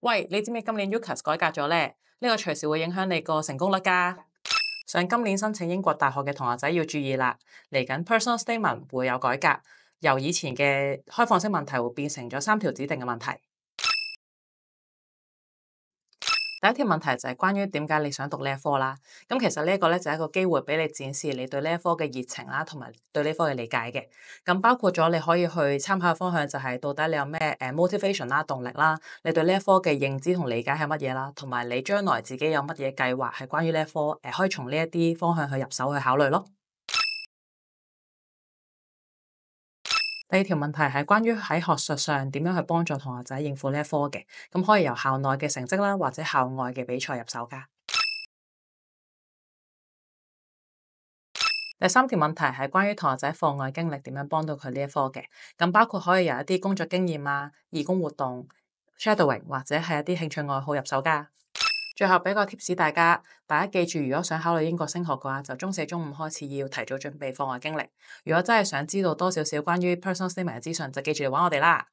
喂，你知唔知今年 UCAS 改革咗咧？呢個隨時會影響你個成功率㗎。上今年申請英國大學嘅同學仔要注意啦，嚟緊 personal statement 會有改革，由以前嘅開放式問題會變成咗三條指定嘅問題。第一條問題就係關於點解你想讀呢一科啦。咁其實呢一個咧就係一個機會俾你展示你對呢一科嘅熱情啦，同埋對呢科嘅理解嘅。咁包括咗你可以去參考嘅方向就係到底你有咩motivation 啦、動力啦，你對呢一科嘅認知同理解係乜嘢啦，同埋你將來自己有乜嘢計劃係關於呢一科，可以從呢一啲方向去入手去考慮咯。第二條問題係關於喺學術上點樣去幫助同學仔應付呢一科嘅，咁可以由校內嘅成績啦，或者校外嘅比賽入手㗎。第三條問題係關於同學仔課外經歷點樣幫到佢呢一科嘅，咁包括可以由一啲工作經驗啊、義工活動、shadowing 或者係一啲興趣愛好入手㗎。最後俾個 tips 大家記住，如果想考慮英國升學嘅話，就中四、中五開始要提早準備課外經歷。如果真係想知道多少少關於 personal statement 嘅資訊，就記住嚟揾我哋啦。